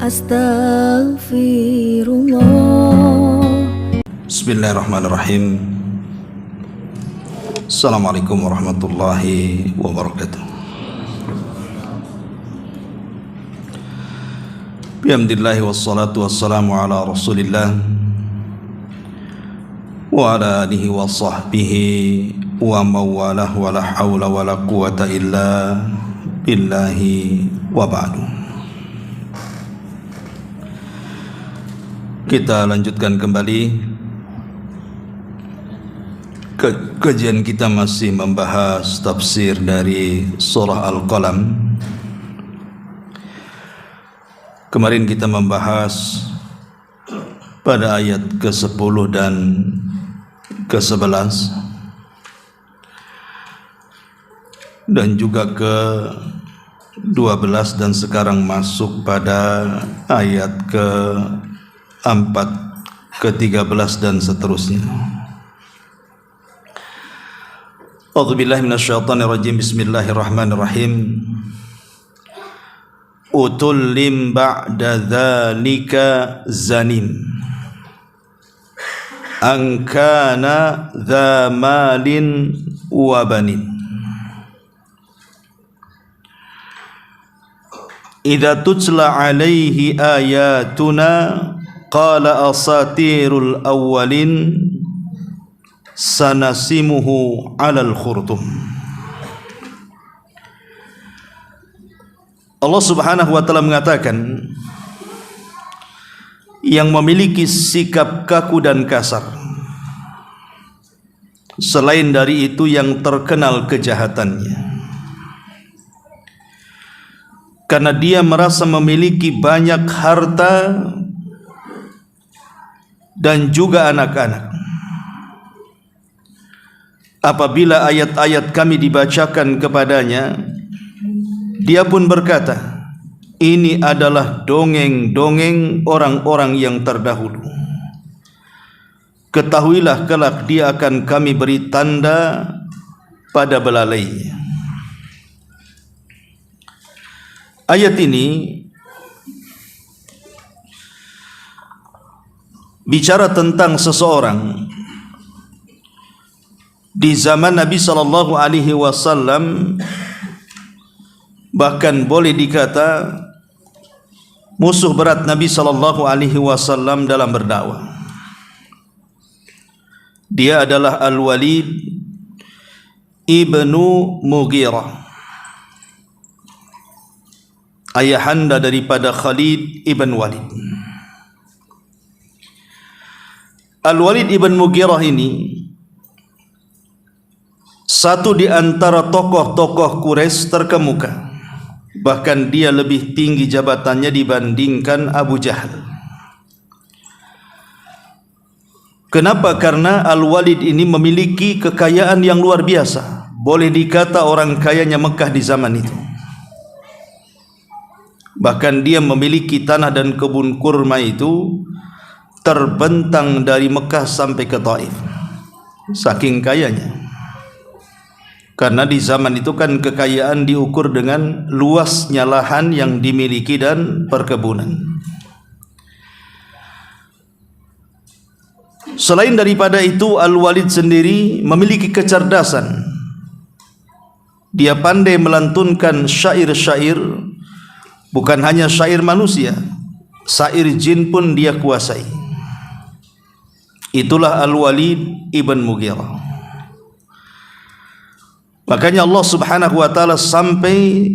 Astaghfirullah. Bismillahirrahmanirrahim. Assalamualaikum warahmatullahi wabarakatuh. Bihamdillahi wassalatu wassalamu ala rasulillah wa ala alihi wa sahbihi wa mawalah wa la hawla wa la quwata illa billahi wa ba'du. Kita lanjutkan kembali kajian kita, masih membahas tafsir dari surah Al-Qalam. Kemarin kita membahas pada ayat ke-10 dan ke-11 dan juga ke-12, dan sekarang masuk pada ayat ke-4, ke-13 dan seterusnya. A'udzubillahi minasyaitonirrajim. Bismillahirrahmanirrahim. Utullim ba'da dzalika zanim an kana dza malin wa banin. Idza tutla alaihi ayatuna qala asatirul awwalin sanasimuhu alal khurtum. Allah Subhanahu wa ta'ala mengatakan, yang memiliki sikap kaku dan kasar, selain dari itu yang terkenal kejahatannya, karena dia merasa memiliki banyak harta dan juga anak-anak. Apabila ayat-ayat kami dibacakan kepadanya, dia pun berkata, ini adalah dongeng-dongeng orang-orang yang terdahulu. Ketahuilah kelak dia akan kami beri tanda pada belalainya. Ayat ini bicara tentang seseorang di zaman Nabi sallallahu alaihi wasallam, bahkan boleh dikata musuh berat Nabi sallallahu alaihi wasallam dalam berdakwah. Dia adalah Al-Walid ibnu Mughirah, ayahanda daripada Khalid ibn Walid. Al-Walid ibn Mughirah ini satu di antara tokoh-tokoh Quraisy terkemuka. Bahkan dia lebih tinggi jabatannya dibandingkan Abu Jahal. Kenapa? Karena Al-Walid ini memiliki kekayaan yang luar biasa. Boleh dikata orang kayanya Mekah di zaman itu. Bahkan dia memiliki tanah dan kebun kurma itu terbentang dari Mekah sampai ke Taif, saking kayanya. Karena di zaman itu kan kekayaan diukur dengan luasnya lahan yang dimiliki dan perkebunan. Selain daripada itu, Al-Walid sendiri memiliki kecerdasan. Dia pandai melantunkan syair-syair, bukan hanya syair manusia, syair jin pun dia kuasai. Itulah Al-Walid ibn Mughirah. Makanya Allah Subhanahu wa ta'ala sampai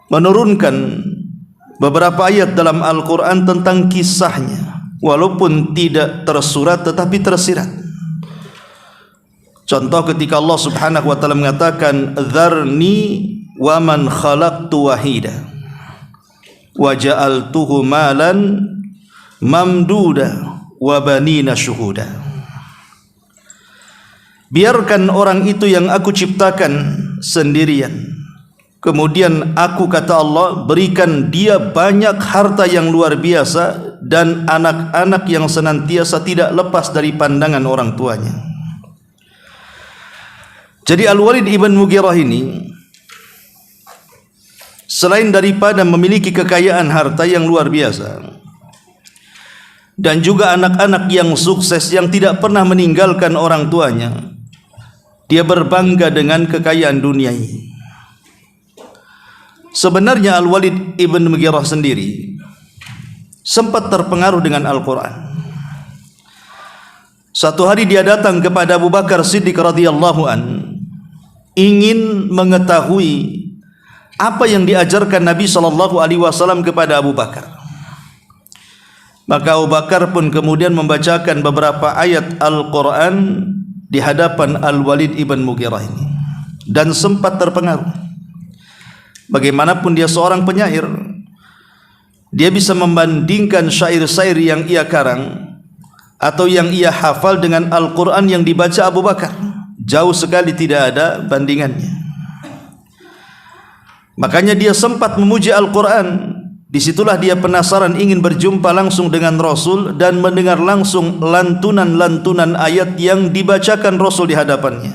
menurunkan beberapa ayat dalam Al-Quran tentang kisahnya, walaupun tidak tersurat tetapi tersirat. Contoh ketika Allah Subhanahu wa ta'ala mengatakan, dzarni wa man khalaqtu wahida wa ja'altuhu malan mamduda wa banina syuhuda. Biarkan orang itu yang aku ciptakan sendirian, kemudian aku, kata Allah, berikan dia banyak harta yang luar biasa dan anak-anak yang senantiasa tidak lepas dari pandangan orang tuanya. Jadi Al-Walid ibn Mughirah ini selain daripada memiliki kekayaan harta yang luar biasa, dan juga anak-anak yang sukses yang tidak pernah meninggalkan orang tuanya, dia berbangga dengan kekayaan dunia ini. Sebenarnya Al-Walid ibn Mughirah sendiri sempat terpengaruh dengan Al-Quran. Satu hari dia datang kepada Abu Bakar Siddiq radhiyallahu an, ingin mengetahui apa yang diajarkan Nabi SAW kepada Abu Bakar. Maka Abu Bakar pun kemudian membacakan beberapa ayat Al-Quran di hadapan Al-Walid ibn Mughirah ini, dan sempat terpengaruh. Bagaimanapun dia seorang penyair, dia bisa membandingkan syair-syair yang ia karang atau yang ia hafal dengan Al-Quran yang dibaca Abu Bakar. Jauh sekali tidak ada bandingannya. Makanya dia sempat memuji Al-Quran. Disitulah dia penasaran, ingin berjumpa langsung dengan Rasul dan mendengar langsung lantunan-lantunan ayat yang dibacakan Rasul di hadapannya.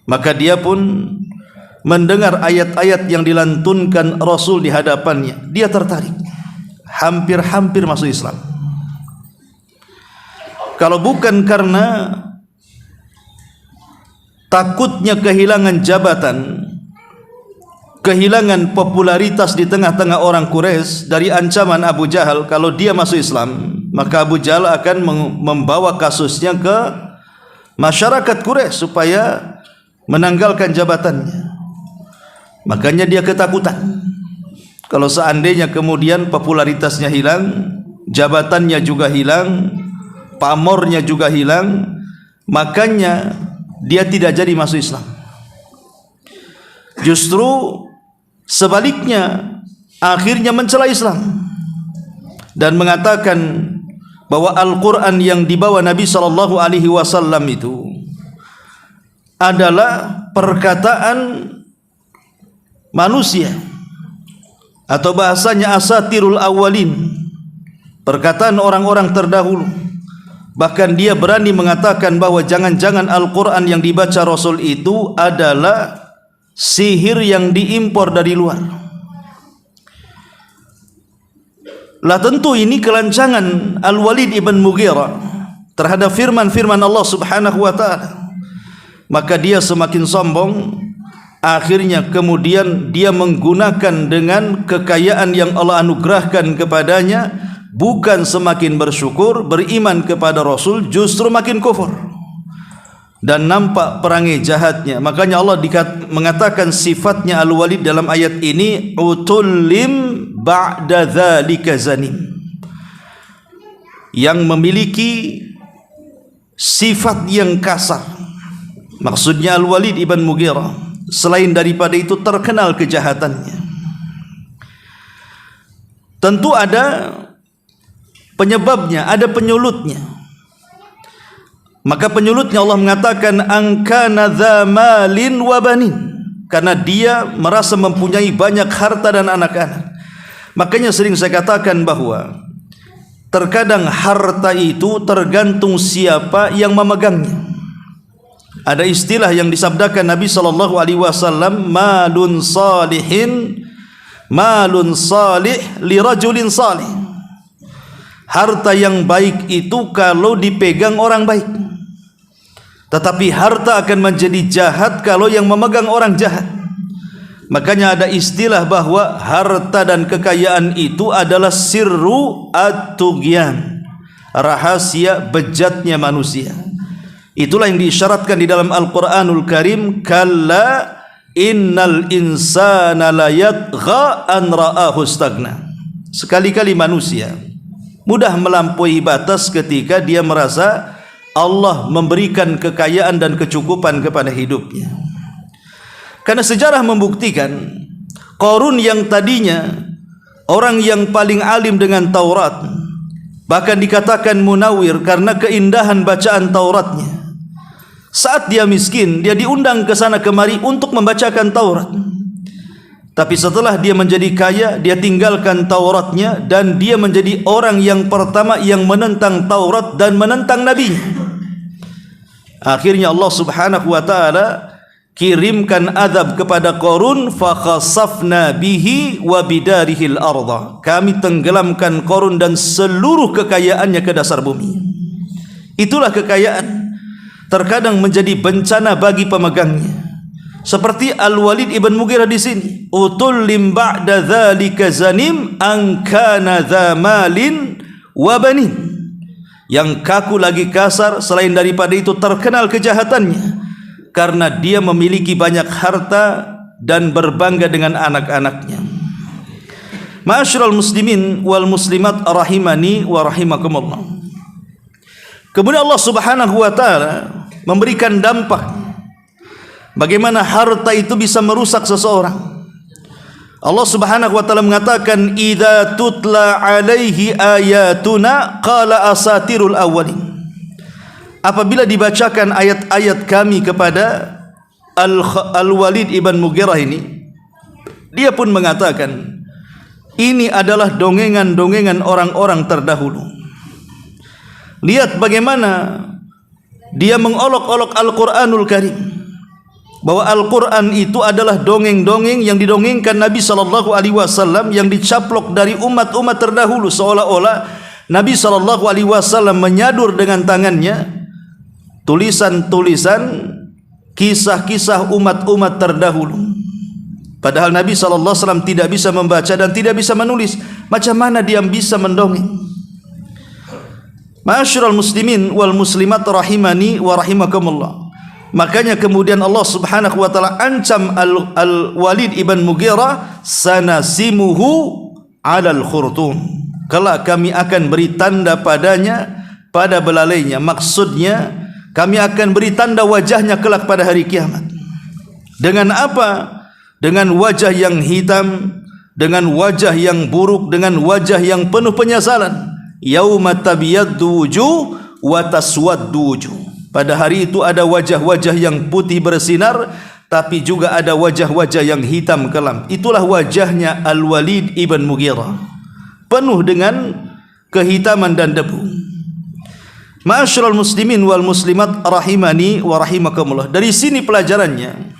Maka dia pun mendengar ayat-ayat yang dilantunkan Rasul di hadapannya. Dia tertarik, hampir-hampir masuk Islam. Kalau bukan karena takutnya kehilangan jabatan, kehilangan popularitas di tengah-tengah orang Quraisy dari ancaman Abu Jahal, kalau dia masuk Islam maka Abu Jahal akan membawa kasusnya ke masyarakat Quraisy supaya menanggalkan jabatannya. Makanya dia ketakutan kalau seandainya kemudian popularitasnya hilang, jabatannya juga hilang, pamornya juga hilang, makanya dia tidak jadi masuk Islam. Justru sebaliknya, akhirnya mencela Islam dan mengatakan bahwa Al-Quran yang dibawa Nabi SAW itu adalah perkataan manusia, atau bahasanya asatirul awalin, perkataan orang-orang terdahulu. Bahkan dia berani mengatakan bahwa jangan-jangan Al-Quran yang dibaca Rasul itu adalah sihir yang diimpor dari luar. Lah tentu ini kelancangan Al-Walid ibn Mughirah terhadap firman-firman Allah Subhanahu wa ta'ala. Maka dia semakin sombong. Akhirnya kemudian dia menggunakan dengan kekayaan yang Allah anugerahkan kepadanya, bukan semakin bersyukur, beriman kepada Rasul, justru makin kufur dan nampak perangai jahatnya. Makanya Allah mengatakan sifatnya Al-Walid dalam ayat ini, utullim ba'da dzalika zanim, yang memiliki sifat yang kasar. Maksudnya Al-Walid ibn Mughirah selain daripada itu terkenal kejahatannya. Tentu ada penyebabnya, ada penyulutnya. Maka penyulutnya Allah mengatakan angkana dza malin wa banin, karena dia merasa mempunyai banyak harta dan anak-anak. Makanya sering saya katakan bahwa terkadang harta itu tergantung siapa yang memegangnya. Ada istilah yang disabdakan Nabi SAW, malun salihin, malun salih li rajulin salih. Harta yang baik itu kalau dipegang orang baik, tetapi harta akan menjadi jahat kalau yang memegang orang jahat. Makanya ada istilah bahwa harta dan kekayaan itu adalah sirru at-tughyan, rahasia bejatnya manusia. Itulah yang diisyaratkan di dalam Al-Quranul Karim, kalla innal insana la yatgha an ra'ahu stagna. Sekali-kali manusia mudah melampaui batas ketika dia merasa Allah memberikan kekayaan dan kecukupan kepada hidupnya. Karena sejarah membuktikan Qarun yang tadinya orang yang paling alim dengan Taurat, bahkan dikatakan munawir karena keindahan bacaan Tauratnya, saat dia miskin, dia diundang ke sana kemari untuk membacakan Taurat. Tapi setelah dia menjadi kaya, dia tinggalkan Tauratnya dan dia menjadi orang yang pertama yang menentang Taurat dan menentang Nabi. Akhirnya Allah Subhanahu wa ta'ala kirimkan azab kepada Qarun, fa khasafna bihi wa bidarihil arda. Kami tenggelamkan Qarun dan seluruh kekayaannya ke dasar bumi. Itulah kekayaan terkadang menjadi bencana bagi pemegangnya. Seperti Al-Walid ibn Mughirah di sini, utullim ba'da dzalika zanim an kana dza malin wa banin. Yang kaku lagi kasar, selain daripada itu terkenal kejahatannya karena dia memiliki banyak harta dan berbangga dengan anak-anaknya. Ma'asyiral muslimin wal muslimat rahimani wa rahimakumullah. Kemudian Allah Subhanahu wa taala memberikan dampak bagaimana harta itu bisa merusak seseorang. Allah Subhanahu wa taala mengatakan, "Idza tutla 'alaihi ayatuna qala asatirul awwalin." Apabila dibacakan ayat-ayat kami kepada Al-Walid ibn Mughirah ini, dia pun mengatakan, ini adalah dongengan-dongengan orang-orang terdahulu. Lihat bagaimana dia mengolok-olok Al-Quranul Karim, bahwa Al-Quran itu adalah dongeng-dongeng yang didongengkan Nabi SAW, yang dicaplok dari umat-umat terdahulu, seolah-olah Nabi SAW menyadur dengan tangannya tulisan-tulisan kisah-kisah umat-umat terdahulu. Padahal Nabi SAW tidak bisa membaca dan tidak bisa menulis. Macam mana dia bisa mendongeng? Ma'asyiral muslimin wal muslimat rahimani wa rahimakumullah. Makanya kemudian Allah Subhanahu wa taala ancam Al-Walid ibn Mughirah, sanasimuhu 'alal khurtum. Kelak kami akan beri tanda padanya pada belalainya. Maksudnya kami akan beri tanda wajahnya kelak pada hari kiamat. Dengan apa? Dengan wajah yang hitam, dengan wajah yang buruk, dengan wajah yang penuh penyesalan. Yauma tabyaddu wujuh wa taswaddu wujuh. Pada hari itu ada wajah-wajah yang putih bersinar, tapi juga ada wajah-wajah yang hitam kelam. Itulah wajahnya Al-Walid ibn Mughirah, penuh dengan kehitaman dan debu. Ma'asyiral muslimin wal muslimat rahimani wa rahimakumullah. Dari sini pelajarannya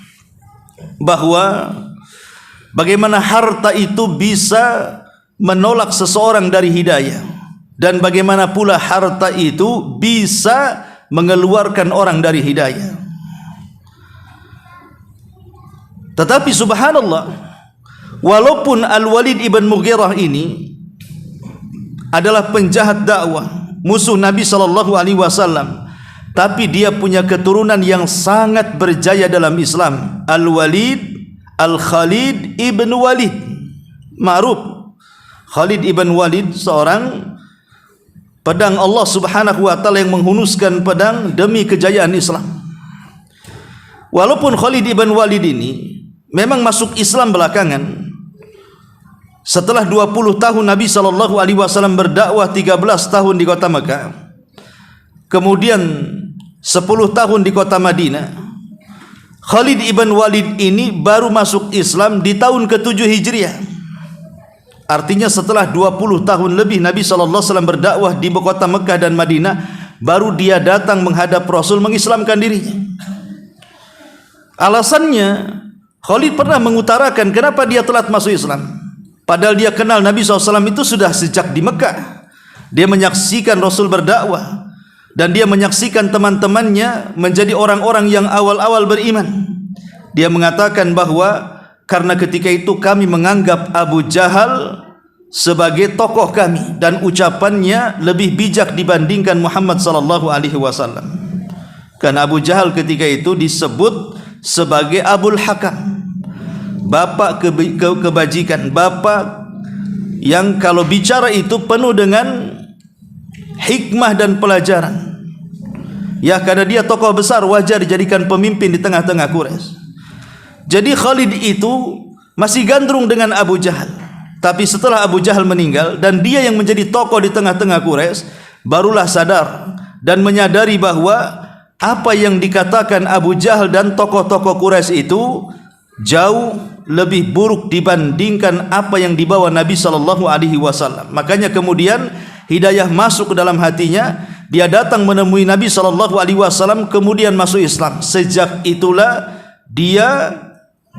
bahwa bagaimana harta itu bisa menolak seseorang dari hidayah, dan bagaimana pula harta itu bisa mengeluarkan orang dari hidayah. Tetapi subhanallah, walaupun Al-Walid ibn Mughirah ini adalah penjahat dakwah, musuh Nabi SAW, tapi dia punya keturunan yang sangat berjaya dalam Islam. Al-Walid Al-Khalid ibn Walid, ma'ruf. Khalid ibn Walid seorang pedang Allah Subhanahu wa taala yang menghunuskan pedang demi kejayaan Islam. Walaupun Khalid ibn Walid ini memang masuk Islam belakangan, setelah 20 tahun Nabi SAW berdakwah, 13 tahun di kota Mekah, kemudian 10 tahun di kota Madinah. Khalid ibn Walid ini baru masuk Islam di tahun ke-7 Hijriah. Artinya setelah 20 tahun lebih Nabi SAW berdakwah di kota Mekah dan Madinah, baru dia datang menghadap Rasul mengislamkan dirinya. Alasannya, Khalid pernah mengutarakan kenapa dia telat masuk Islam. Padahal dia kenal Nabi SAW itu sudah sejak di Mekah. Dia menyaksikan Rasul berdakwah, dan dia menyaksikan teman-temannya menjadi orang-orang yang awal-awal beriman. Dia mengatakan bahwa karena ketika itu kami menganggap Abu Jahal sebagai tokoh kami, dan ucapannya lebih bijak dibandingkan Muhammad SAW. Karena Abu Jahal ketika itu disebut sebagai Abul Hakam, bapak kebajikan, bapak yang kalau bicara itu penuh dengan hikmah dan pelajaran. Ya, karena dia tokoh besar, wajar dijadikan pemimpin di tengah-tengah Quraisy. Jadi Khalid itu masih gandrung dengan Abu Jahal. Tapi setelah Abu Jahal meninggal dan dia yang menjadi tokoh di tengah-tengah Quraisy, barulah sadar dan menyadari bahwa apa yang dikatakan Abu Jahal dan tokoh-tokoh Quraisy itu jauh lebih buruk dibandingkan apa yang dibawa Nabi SAW. Makanya kemudian hidayah masuk ke dalam hatinya. Dia datang menemui Nabi SAW, kemudian masuk Islam. Sejak itulah dia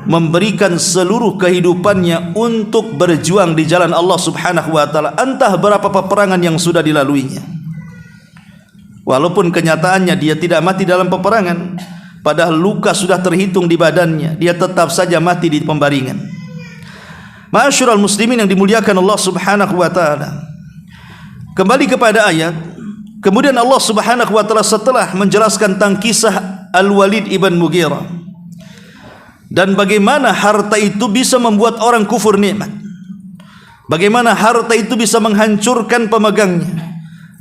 memberikan seluruh kehidupannya untuk berjuang di jalan Allah Subhanahu wa taala, entah berapa peperangan yang sudah dilaluinya. Walaupun kenyataannya dia tidak mati dalam peperangan, padahal luka sudah terhitung di badannya, dia tetap saja mati di pembaringan. Ma'asyiral muslimin yang dimuliakan Allah Subhanahu wa taala. Kembali kepada ayat. Kemudian Allah Subhanahu wa taala setelah menjelaskan tentang kisah Al-Walid ibn Mughirah dan bagaimana harta itu bisa membuat orang kufur nikmat, bagaimana harta itu bisa menghancurkan pemegangnya,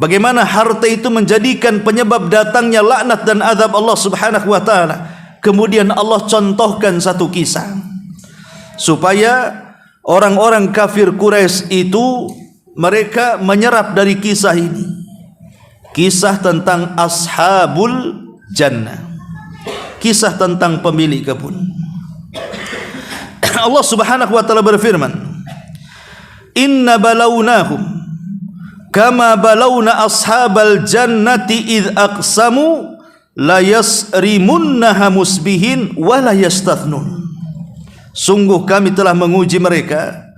bagaimana harta itu menjadikan penyebab datangnya laknat dan azab Allah Subhanahu wa taala. Kemudian Allah contohkan satu kisah supaya orang-orang kafir Quraisy itu mereka menyerap dari kisah ini, kisah tentang ashabul jannah, kisah tentang pemilik kebun. Allah Subhanahu wa taala berfirman, "Inna balawnahum kama balawna ashabal jannati id aqsamu la yasrimunnaha musbihin wa la yastathnun." Sungguh kami telah menguji mereka,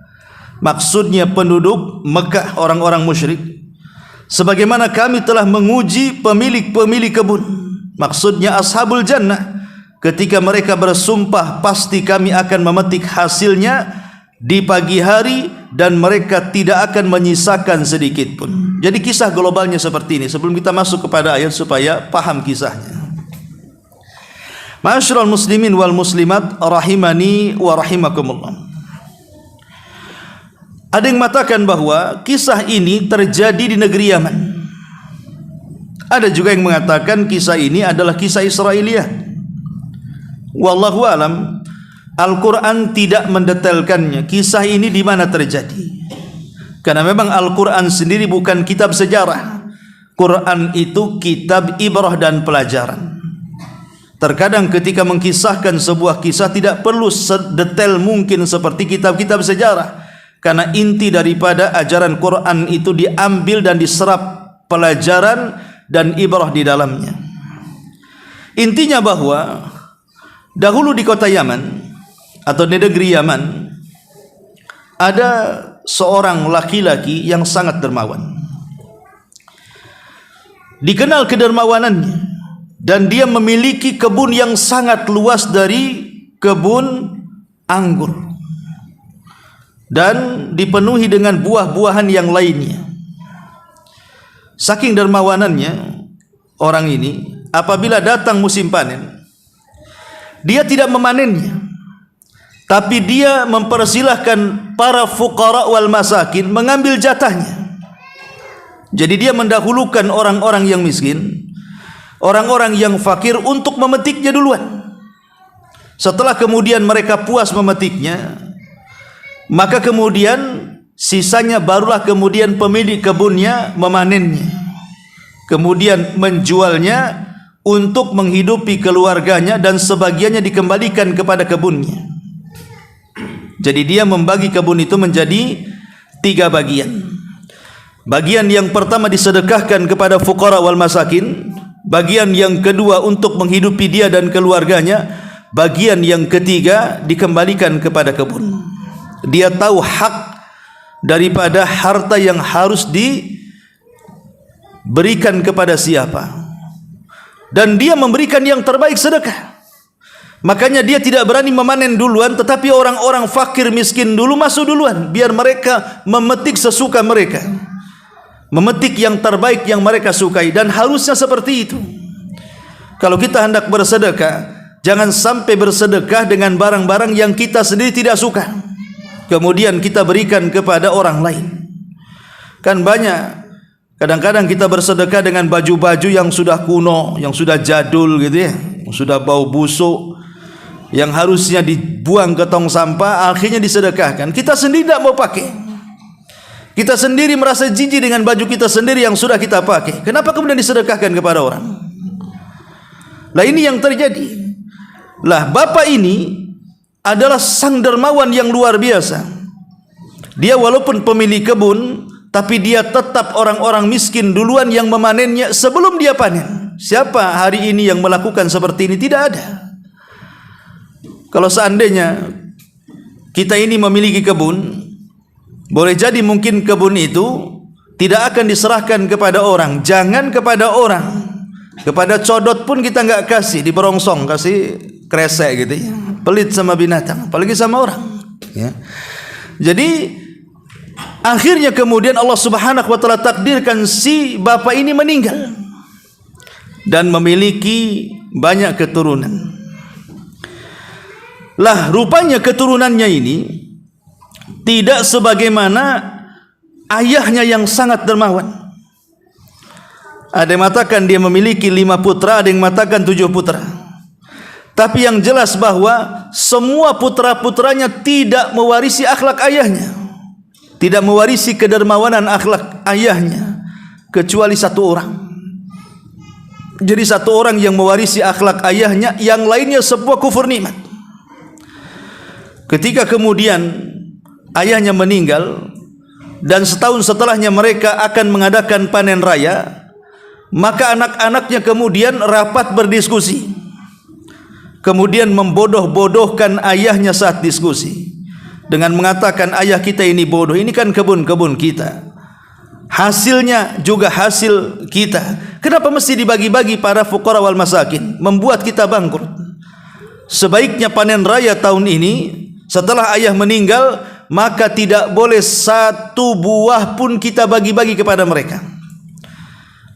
maksudnya penduduk Mekah, orang-orang musyrik, sebagaimana kami telah menguji pemilik-pemilik kebun, maksudnya ashabul jannah, ketika mereka bersumpah pasti kami akan memetik hasilnya di pagi hari dan mereka tidak akan menyisakan sedikit pun. Jadi kisah globalnya seperti ini. Sebelum kita masuk kepada ayat supaya paham kisahnya. Ma'asyiral muslimin wal muslimat rahimani wa rahimakumullah. Ada yang mengatakan bahwa kisah ini terjadi di negeri Yaman. Ada juga yang mengatakan kisah ini adalah kisah Israiliyah. Wallahu alam, Al-Quran tidak mendetailkannya kisah ini di mana terjadi, karena memang Al-Quran sendiri bukan kitab sejarah. Quran itu kitab ibrah dan pelajaran. Terkadang ketika mengkisahkan sebuah kisah tidak perlu sedetail mungkin seperti kitab-kitab sejarah, karena inti daripada ajaran Quran itu diambil dan diserap pelajaran dan ibrah di dalamnya. Intinya bahwa dahulu di kota Yaman atau di negeri Yaman ada seorang laki-laki yang sangat dermawan. Dikenal kedermawanannya dan dia memiliki kebun yang sangat luas dari kebun anggur dan dipenuhi dengan buah-buahan yang lainnya. Saking dermawanannya orang ini, apabila datang musim panen, dia tidak memanennya, tapi dia mempersilahkan para fuqara wal masakin mengambil jatahnya. Jadi dia mendahulukan orang-orang yang miskin, orang-orang yang fakir untuk memetiknya duluan. Setelah kemudian mereka puas memetiknya, maka kemudian sisanya barulah kemudian pemilik kebunnya memanennya, kemudian menjualnya untuk menghidupi keluarganya dan sebagiannya dikembalikan kepada kebunnya. Jadi dia membagi kebun itu menjadi 3 bagian. Bagian yang pertama disedekahkan kepada fuqara wal masakin, bagian yang kedua untuk menghidupi dia dan keluarganya, bagian yang ketiga dikembalikan kepada kebun. Dia tahu hak daripada harta yang harus diberikan kepada siapa, dan dia memberikan yang terbaik sedekah. Makanya dia tidak berani memanen duluan, tetapi orang-orang fakir miskin dulu masuk duluan, biar mereka memetik sesuka mereka, memetik yang terbaik yang mereka sukai. Dan harusnya seperti itu. Kalau kita hendak bersedekah, jangan sampai bersedekah dengan barang-barang yang kita sendiri tidak suka, kemudian kita berikan kepada orang lain. Kan banyak kadang-kadang kita bersedekah dengan baju-baju yang sudah kuno, yang sudah jadul gitu ya, yang sudah bau busuk, yang harusnya dibuang ke tong sampah, akhirnya disedekahkan. Kita sendiri tidak mau pakai. Kita sendiri merasa jijik dengan baju kita sendiri yang sudah kita pakai. Kenapa kemudian disedekahkan kepada orang? Lah ini yang terjadi. Lah bapak ini adalah sang dermawan yang luar biasa. Dia walaupun pemilik kebun, tapi dia tetap orang-orang miskin duluan yang memanennya sebelum dia panen. Siapa hari ini yang melakukan seperti ini? Tidak ada. Kalau seandainya kita ini memiliki kebun, boleh jadi mungkin kebun itu tidak akan diserahkan kepada orang. Jangan kepada orang, kepada codot pun kita enggak kasih, diberongsong, kasih kresek gitu ya. Pelit sama binatang, apalagi sama orang ya. Jadi akhirnya kemudian Allah Subhanahu wa taala takdirkan si bapak ini meninggal dan memiliki banyak keturunan. Lah rupanya keturunannya ini tidak sebagaimana ayahnya yang sangat dermawan. Ada yang mengatakan dia memiliki 5 putra, ada yang mengatakan 7 putra. Tapi yang jelas bahwa semua putra-putranya tidak mewarisi akhlak ayahnya, tidak mewarisi kedermawanan akhlak ayahnya, kecuali 1 orang. Jadi 1 orang yang mewarisi akhlak ayahnya, yang lainnya sebuah kufur nikmat. Ketika kemudian ayahnya meninggal dan setahun setelahnya mereka akan mengadakan panen raya, maka anak-anaknya kemudian rapat berdiskusi, kemudian membodoh-bodohkan ayahnya saat diskusi dengan mengatakan, ayah kita ini bodoh, ini kan kebun-kebun kita, hasilnya juga hasil kita, kenapa mesti dibagi-bagi para fuqara wal masakin, membuat kita bangkrut. Sebaiknya panen raya tahun ini setelah ayah meninggal, maka tidak boleh 1 buah pun kita bagi-bagi kepada mereka.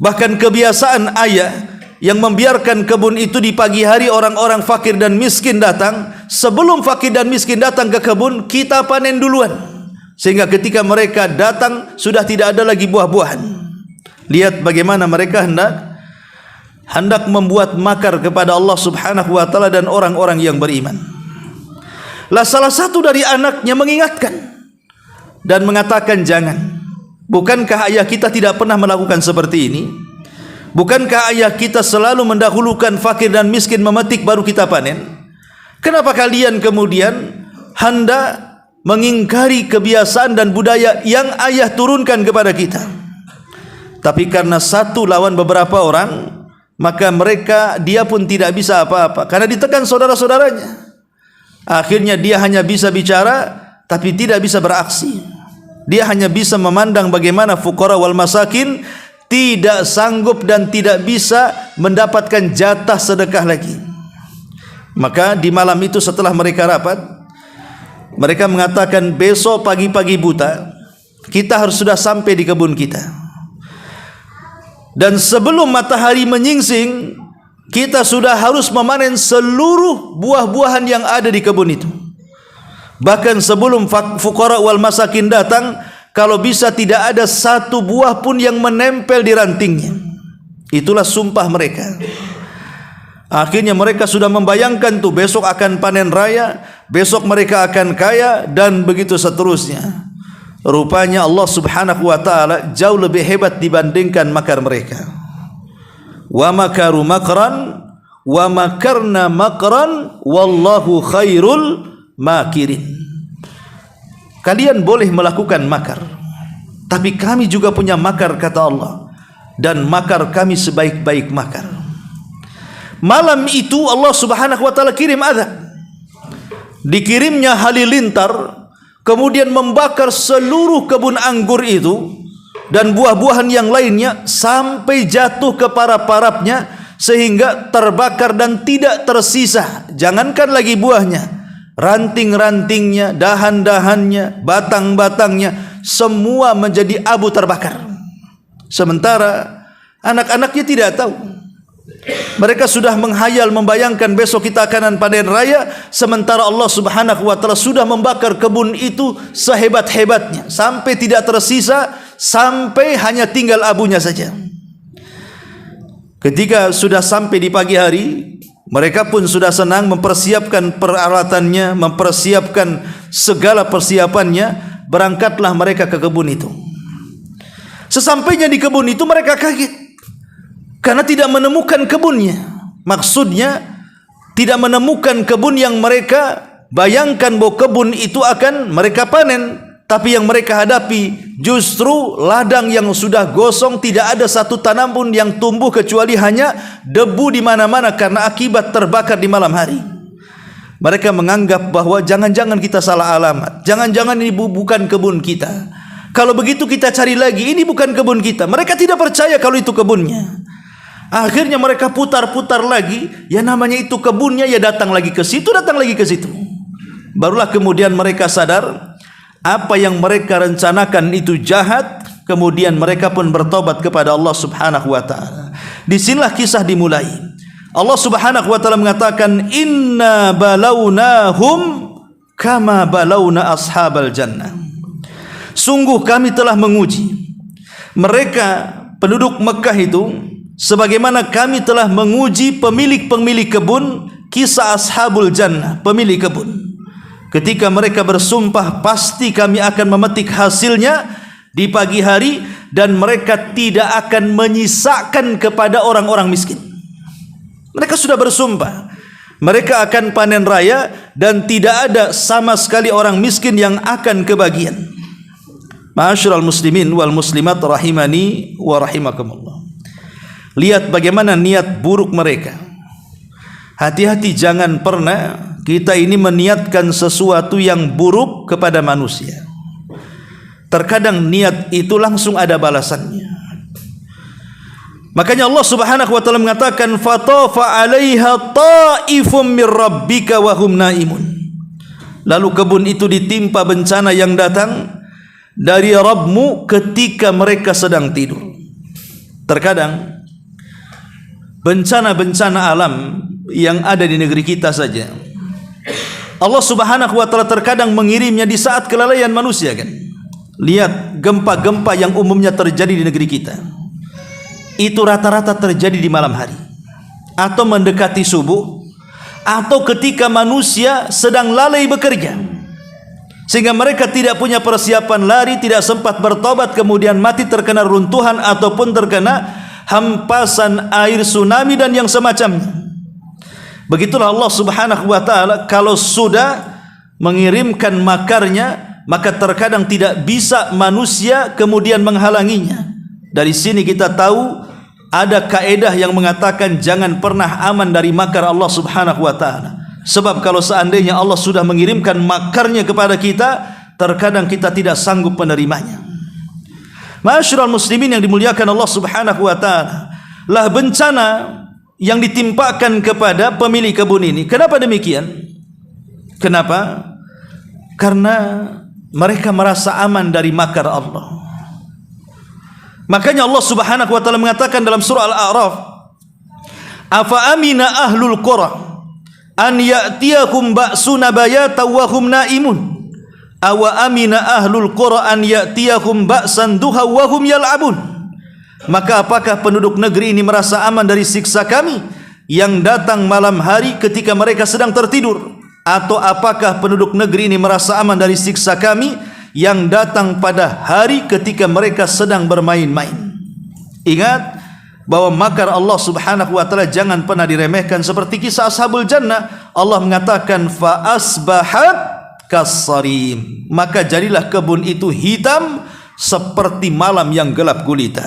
Bahkan kebiasaan ayah yang membiarkan kebun itu di pagi hari orang-orang fakir dan miskin datang, sebelum fakir dan miskin datang ke kebun, kita panen duluan, sehingga ketika mereka datang sudah tidak ada lagi buah-buahan. Lihat bagaimana mereka hendak membuat makar kepada Allah Subhanahu wa taala dan orang-orang yang beriman. Lah salah satu dari anaknya mengingatkan dan mengatakan, jangan, bukankah ayah kita tidak pernah melakukan seperti ini? Bukankah ayah kita selalu mendahulukan fakir dan miskin memetik baru kita panen? Kenapa kalian kemudian hendak mengingkari kebiasaan dan budaya yang ayah turunkan kepada kita? Tapi karena 1 lawan beberapa orang, maka dia pun tidak bisa apa-apa karena ditekan saudara-saudaranya. Akhirnya dia hanya bisa bicara tapi tidak bisa beraksi. Dia hanya bisa memandang bagaimana fuqara wal masakin tidak sanggup dan tidak bisa mendapatkan jatah sedekah lagi. Maka di malam itu setelah mereka rapat, mereka mengatakan, besok pagi-pagi buta kita harus sudah sampai di kebun kita, dan sebelum matahari menyingsing kita sudah harus memanen seluruh buah-buahan yang ada di kebun itu. Bahkan sebelum fuqara wal masakin datang, kalau bisa tidak ada 1 buah pun yang menempel di rantingnya. Itulah sumpah mereka. Akhirnya mereka sudah membayangkan tuh besok akan panen raya, besok mereka akan kaya, dan begitu seterusnya. Rupanya Allah Subhanahu wa taala jauh lebih hebat dibandingkan makar mereka. Wa makaru makran wa makarna makran wallahu khairul makirin. Kalian boleh melakukan makar, tapi kami juga punya makar, kata Allah, dan makar kami sebaik-baik makar. Malam itu Allah Subhanahu wa taala kirim azab. Dikirimnya halilintar, kemudian membakar seluruh kebun anggur itu dan buah-buahan yang lainnya sampai jatuh ke para-parapnya, sehingga terbakar dan tidak tersisa. Jangankan lagi buahnya, ranting-rantingnya, dahan-dahannya, batang-batangnya, semua menjadi abu terbakar. Sementara anak-anaknya tidak tahu. Mereka sudah menghayal, membayangkan besok kita akan panen raya, sementara Allah Subhanahu wa taala sudah membakar kebun itu sehebat-hebatnya sampai tidak tersisa, sampai hanya tinggal abunya saja. Ketika sudah sampai di pagi hari, mereka pun sudah senang mempersiapkan peralatannya, mempersiapkan segala persiapannya. Berangkatlah mereka ke kebun itu. Sesampainya di kebun itu mereka kaget karena tidak menemukan kebunnya. Maksudnya tidak menemukan kebun yang mereka bayangkan bahwa kebun itu akan mereka panen. Tapi yang mereka hadapi justru ladang yang sudah gosong, tidak ada 1 tanam pun yang tumbuh kecuali hanya debu di mana-mana karena akibat terbakar di malam hari. Mereka menganggap bahwa jangan-jangan kita salah alamat, jangan-jangan ini bukan kebun kita. Kalau begitu kita cari lagi, ini bukan kebun kita. Mereka tidak percaya kalau itu kebunnya. Akhirnya mereka putar-putar lagi, ya namanya itu kebunnya, ya datang lagi ke situ, datang lagi ke situ. Barulah kemudian mereka sadar apa yang mereka rencanakan itu jahat. Kemudian mereka pun bertobat kepada Allah Subhanahu wa taala. Disinilah kisah dimulai. Allah Subhanahu wa taala mengatakan, "Inna balawnahum kama balawna ashabal jannah." Sungguh kami telah menguji mereka penduduk Mekah itu sebagaimana kami telah menguji pemilik-pemilik kebun, kisah ashabul jannah, pemilik kebun. Ketika mereka bersumpah pasti kami akan memetik hasilnya di pagi hari dan mereka tidak akan menyisakan kepada orang-orang miskin. Mereka sudah bersumpah mereka akan panen raya dan tidak ada sama sekali orang miskin yang akan kebagian. Ma'asyiral muslimin wal muslimat rahimani wa rahimakumullah. Lihat bagaimana niat buruk mereka. Hati-hati, jangan pernah kita ini meniatkan sesuatu yang buruk kepada manusia. Terkadang niat itu langsung ada balasannya. Makanya Allah Subhanahu wa taala mengatakan, "Fatafa 'alaiha ta'ifum mir rabbika wa hum naimun." Lalu kebun itu ditimpa bencana yang datang dari Rabbmu ketika mereka sedang tidur. Terkadang bencana-bencana alam yang ada di negeri kita saja, Allah Subhanahu wa taala terkadang mengirimnya di saat kelalaian manusia kan. Lihat gempa-gempa yang umumnya terjadi di negeri kita. Itu rata-rata terjadi di malam hari atau mendekati subuh atau ketika manusia sedang lalai bekerja, sehingga mereka tidak punya persiapan lari, tidak sempat bertobat, kemudian mati terkena runtuhan ataupun terkena hampasan air tsunami dan yang semacamnya. Begitulah Allah Subhanahu wa taala kalau sudah mengirimkan makarnya, maka terkadang tidak bisa manusia kemudian menghalanginya. Dari sini kita tahu ada kaedah yang mengatakan jangan pernah aman dari makar Allah Subhanahu wa taala. Sebab kalau seandainya Allah sudah mengirimkan makarnya kepada kita, terkadang kita tidak sanggup menerimanya. Ma'asyiral muslimin yang dimuliakan Allah Subhanahu wa taala, lah bencana yang ditimpakan kepada pemilik kebun ini. Kenapa demikian? Kenapa? Karena mereka merasa aman dari makar Allah. Makanya Allah Subhanahu wa taala mengatakan dalam surah Al-A'raf, "Afa amina ahlul qura an ya'tiyakum ba'suna bayatan wa hum naimun awa amina ahlul qura an ya'tiyakum ba'san duha wa hum yal'abun." Maka apakah penduduk negeri ini merasa aman dari siksa kami yang datang malam hari ketika mereka sedang tertidur? Atau apakah penduduk negeri ini merasa aman dari siksa kami yang datang pada hari ketika mereka sedang bermain-main? Ingat bahwa makar Allah Subhanahu wa taala jangan pernah diremehkan. Seperti kisah ashabul jannah, Allah mengatakan fa asbahat kasarim, maka jadilah kebun itu hitam seperti malam yang gelap gulita.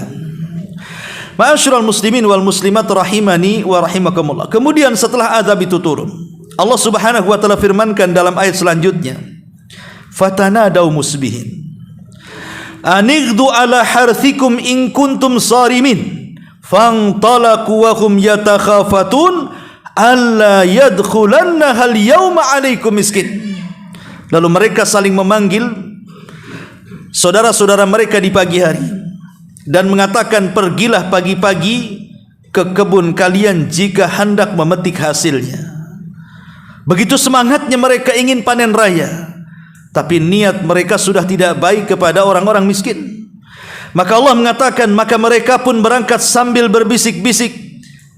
Ma'asyiral muslimin wal muslimat rahimani wa rahimakumullah. Kemudian setelah azab itu turun, Allah Subhanahu wa taala firmankan dalam ayat selanjutnya, fatanadaw musbihin anigdu ala harthikum in kuntum sarimin fantalaqu wa hum yatakhafatun alla yadkhulanna hal yawma alaikum miskin. Lalu mereka saling memanggil saudara-saudara mereka di pagi hari dan mengatakan, pergilah pagi-pagi ke kebun kalian jika hendak memetik hasilnya. Begitu semangatnya mereka ingin panen raya, tapi niat mereka sudah tidak baik kepada orang-orang miskin. Maka Allah mengatakan, maka mereka pun berangkat sambil berbisik-bisik,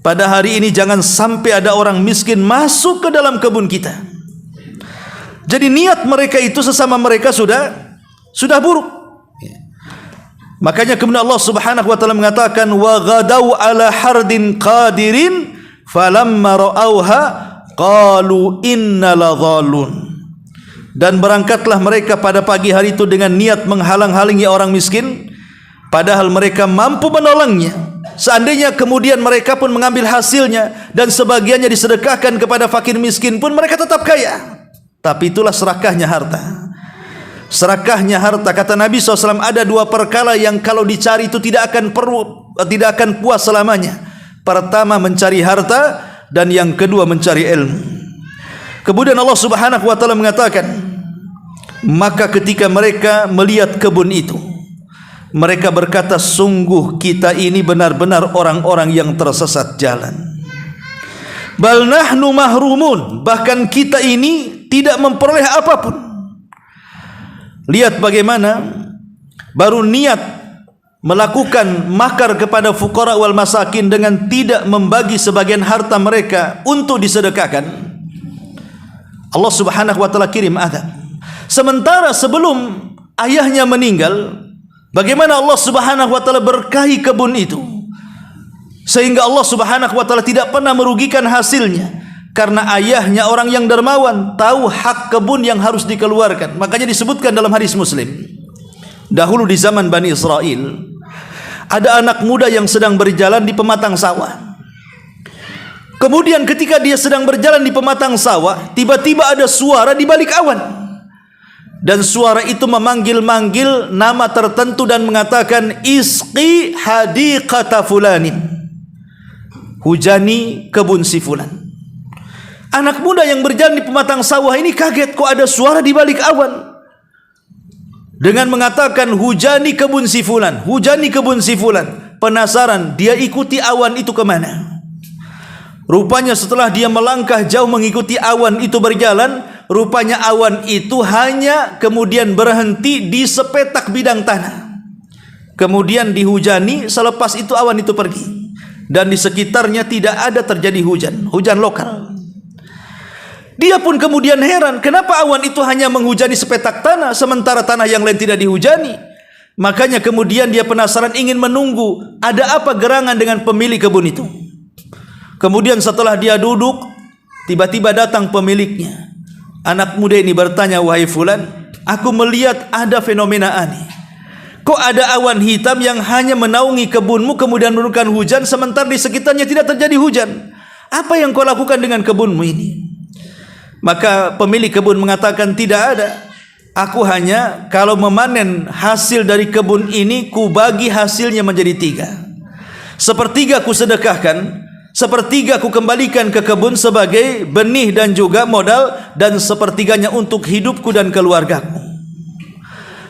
pada hari ini jangan sampai ada orang miskin masuk ke dalam kebun kita. Jadi niat mereka itu sesama mereka sudah buruk. Makanya kemudian Allah Subhanahu wa taala mengatakan, wa ghadau ala hardin qadirin falamma ra'auha qalu inna ladhalun. Dan berangkatlah mereka pada pagi hari itu dengan niat menghalang-halangi orang miskin, padahal mereka mampu menolongnya. seandainya kemudian mereka pun mengambil hasilnya dan sebagiannya disedekahkan kepada fakir miskin pun mereka tetap kaya. Tapi itulah serakahnya harta. Serakahnya harta, kata Nabi SAW, ada dua perkara yang kalau dicari itu tidak akan puas selamanya. Pertama mencari harta, dan yang kedua mencari ilmu. Kemudian Allah Subhanahu wa taala mengatakan, maka ketika mereka melihat kebun itu, mereka berkata, sungguh kita ini benar-benar orang-orang yang tersesat jalan. Bal nahnu mahrumun, bahkan kita ini tidak memperoleh apapun. Lihat bagaimana baru niat melakukan makar kepada fuqara wal masakin dengan tidak membagi sebagian harta mereka untuk disedekahkan, Allah Subhanahu wa taala kirim azab. Sementara sebelum ayahnya meninggal, bagaimana Allah Subhanahu wa taala berkahi kebun itu sehingga Allah Subhanahu wa taala tidak pernah merugikan hasilnya. Karena ayahnya orang yang dermawan, tahu hak kebun yang harus dikeluarkan. Makanya disebutkan dalam hadis Muslim, dahulu di zaman Bani Israel, ada anak muda yang sedang berjalan di pematang sawah. Kemudian ketika dia sedang berjalan di pematang sawah, tiba-tiba ada suara di balik awan. Dan suara itu memanggil-manggil nama tertentu dan mengatakan, isqi hadiqata fulanin, hujani kebun si fulan. Anak muda yang berjalan di pematang sawah ini kaget, kok ada suara di balik awan. Dengan mengatakan, hujani kebun si fulan, hujani kebun si fulan. Penasaran, dia ikuti awan itu kemana. Rupanya setelah dia melangkah jauh mengikuti awan itu berjalan, rupanya awan itu hanya kemudian berhenti di sepetak bidang tanah. Kemudian dihujani, selepas itu awan itu pergi. Dan di sekitarnya tidak ada terjadi hujan lokal. Dia pun kemudian heran, kenapa awan itu hanya menghujani sepetak tanah, sementara tanah yang lain tidak dihujani. Makanya kemudian dia penasaran, ingin menunggu, ada apa gerangan dengan pemilik kebun itu. Kemudian setelah dia duduk, tiba-tiba datang pemiliknya. Anak muda ini bertanya, wahai fulan, aku melihat ada fenomena aneh. Kok ada awan hitam yang hanya menaungi kebunmu, kemudian menurunkan hujan, sementara di sekitarnya tidak terjadi hujan. Apa yang kau lakukan dengan kebunmu ini? Maka pemilik kebun mengatakan, tidak ada. Aku hanya kalau memanen hasil dari kebun ini, ku bagi hasilnya menjadi 3. Sepertiga ku sedekahkan, sepertiga ku kembalikan ke kebun sebagai benih dan juga modal, dan sepertiganya untuk hidupku dan keluargaku.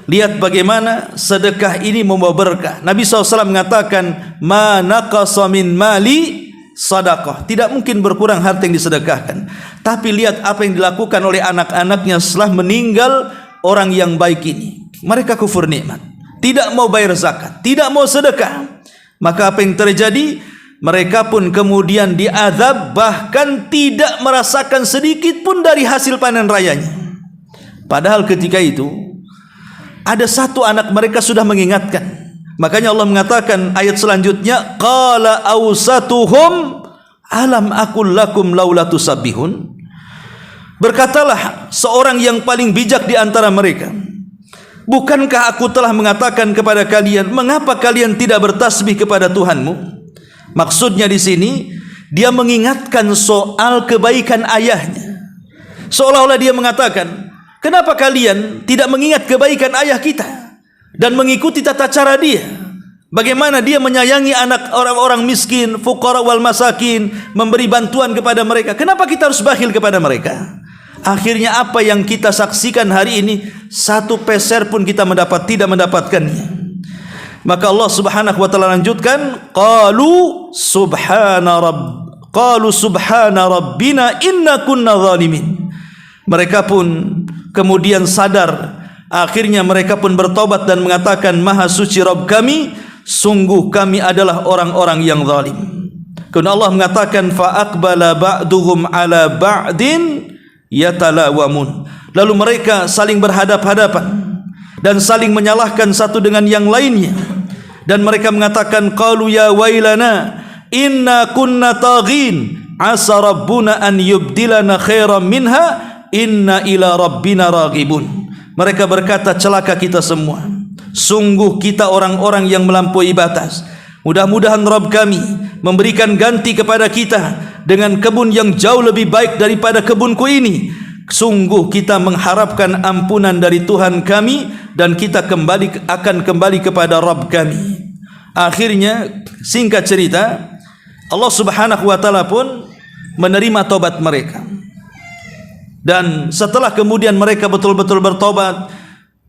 Lihat bagaimana sedekah ini membawa berkah. Nabi SAW mengatakan, ma naqasa min mali sadaqah, tidak mungkin berkurang harta yang disedekahkan. Tapi lihat apa yang dilakukan oleh anak-anaknya setelah meninggal orang yang baik ini. Mereka kufur nikmat, tidak mau bayar zakat, tidak mau sedekah. Maka apa yang terjadi? Mereka pun kemudian diazab, bahkan tidak merasakan sedikit pun dari hasil panen rayanya. Padahal ketika itu ada satu anak mereka sudah mengingatkan. Makanya Allah mengatakan ayat selanjutnya, qala awsatuhum alam aqul lakum laula tusabbihun. Berkatalah seorang yang paling bijak di antara mereka, bukankah aku telah mengatakan kepada kalian, mengapa kalian tidak bertasbih kepada Tuhanmu? Maksudnya di sini dia mengingatkan soal kebaikan ayahnya. Seolah-olah dia mengatakan, kenapa kalian tidak mengingat kebaikan ayah kita dan mengikuti tata cara dia? Bagaimana dia menyayangi anak orang-orang miskin, fuqara wal masakin, memberi bantuan kepada mereka. Kenapa kita harus bakhil kepada mereka? Akhirnya apa yang kita saksikan hari ini, satu peser pun kita tidak mendapatkannya. Maka Allah Subhanahu wa taala lanjutkan, qalu subhana rabbina inna kunna zalimin. Mereka pun kemudian sadar. Akhirnya mereka pun bertobat dan mengatakan, maha suci Rabb kami, sungguh kami adalah orang-orang yang zalim. Kemudian Allah mengatakan, fa aqbala ba'duhum ala ba'din yatalawamun. Lalu mereka saling berhadap-hadapan dan saling menyalahkan satu dengan yang lainnya. Dan mereka mengatakan, qalu ya wailana inna kunna taghin asa rabbuna an yubdilana khairan minha inna ila rabbina raghibun. Mereka berkata, celaka kita semua, sungguh kita orang-orang yang melampaui batas. Mudah-mudahan Rabb kami memberikan ganti kepada kita dengan kebun yang jauh lebih baik daripada kebunku ini. Sungguh kita mengharapkan ampunan dari Tuhan kami dan kita akan kembali kepada Rabb kami. Akhirnya, singkat cerita, Allah Subhanahu wa taala pun menerima tobat mereka. Dan setelah kemudian mereka betul-betul bertobat,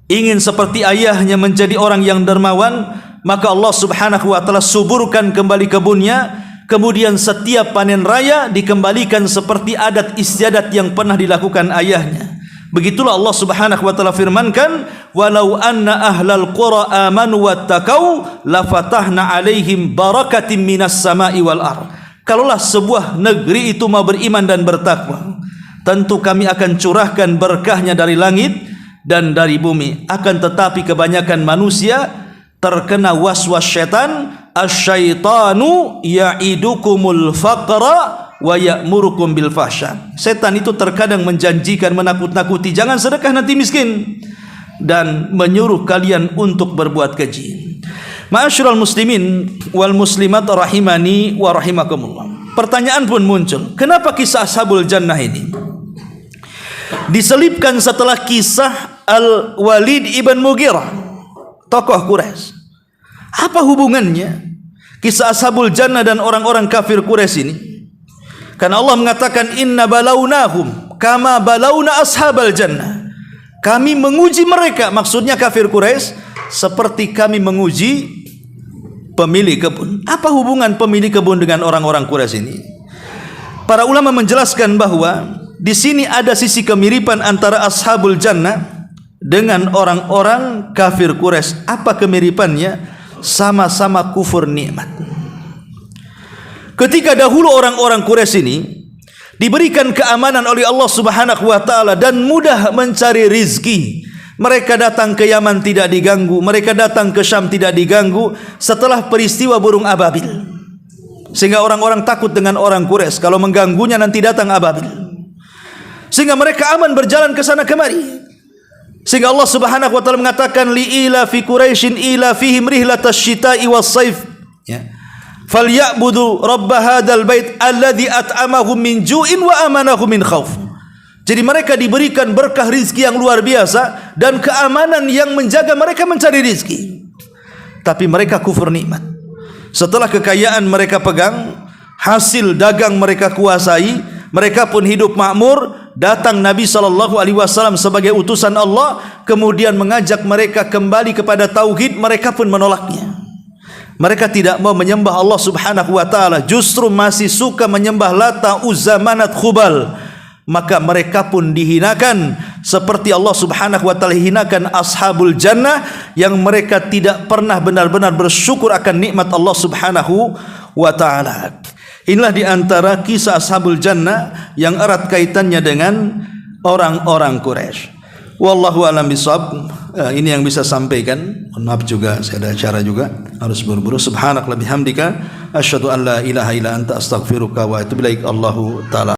ingin seperti ayahnya menjadi orang yang dermawan, maka Allah Subhanahu wa taala suburkan kembali kebunnya. Kemudian setiap panen raya dikembalikan seperti adat istiadat yang pernah dilakukan ayahnya. Begitulah Allah Subhanahu wa taala firmankan, "Walau anna ahlal qura amanu wattaqau lafatahna 'alaihim barakatim minas sama'i wal ardh." Kalaulah sebuah negeri itu mau beriman dan bertakwa, tentu kami akan curahkan berkahnya dari langit dan dari bumi. Akan tetapi kebanyakan manusia terkena waswas syaitan, asyaitanu ya'idukumul faqra wa ya'murukum bil fahsya. Setan itu terkadang menjanjikan, menakut-nakuti, jangan sedekah nanti miskin, dan menyuruh kalian untuk berbuat keji. Ma'asyiral muslimin wal muslimat rahimani wa rahimakumullah. Pertanyaan pun muncul, kenapa kisah Ashabul Jannah ini diselipkan setelah kisah Al-Walid ibn Mughirah, tokoh Quraisy? Apa hubungannya kisah Ashabul Jannah dan orang-orang kafir Quraisy ini? Karena Allah mengatakan, inna balawnahum kama balawna ashabal jannah. Kami menguji mereka, maksudnya kafir Quraisy, seperti kami menguji pemilik kebun. Apa hubungan pemilik kebun dengan orang-orang Quraisy ini? Para ulama menjelaskan bahwa di sini ada sisi kemiripan antara Ashabul Jannah dengan orang-orang kafir Quraisy. Apa kemiripannya? Sama-sama kufur nikmat. Ketika dahulu orang-orang Quraisy ini diberikan keamanan oleh Allah Subhanahu wa taala dan mudah mencari rizki. Mereka datang ke Yaman tidak diganggu, mereka datang ke Syam tidak diganggu setelah peristiwa burung ababil. Sehingga orang-orang takut dengan orang Quraisy, kalau mengganggunya nanti datang ababil. Sehingga mereka aman berjalan ke sana kemari. Sehingga Allah Subhanahu wa taala mengatakan, li ila fi quraisyin ila fihim rihlatash syita'i was saif, ya, falyabudu rabb hadzal bait alladzi at'amahum min ju'in wa amanahum min khauf. Jadi mereka diberikan berkah rizki yang luar biasa dan keamanan yang menjaga mereka mencari rizki. Tapi mereka kufur nikmat. Setelah kekayaan mereka pegang, hasil dagang mereka kuasai, mereka pun hidup makmur. Datang Nabi SAW sebagai utusan Allah, kemudian mengajak mereka kembali kepada tauhid. Mereka pun menolaknya. Mereka tidak mau menyembah Allah Subhanahu wa taala, justru masih suka menyembah Lata, Uzza, Manat, Khubal. Maka mereka pun dihinakan seperti Allah Subhanahu wa taala hinakan Ashabul Jannah yang mereka tidak pernah benar-benar bersyukur akan nikmat Allah Subhanahu wa taala. Inilah di antara kisah Ashabul Jannah yang erat kaitannya dengan orang-orang Quraisy. Wallahu a'lam bishawab. Ini yang bisa sampaikan. Mohon maaf juga, saya ada acara juga, harus buru-buru. Subhanakallahumma bihamdika asyhadu an la ilaha illa anta astaghfiruka wa atubu ilaik. Allahu taala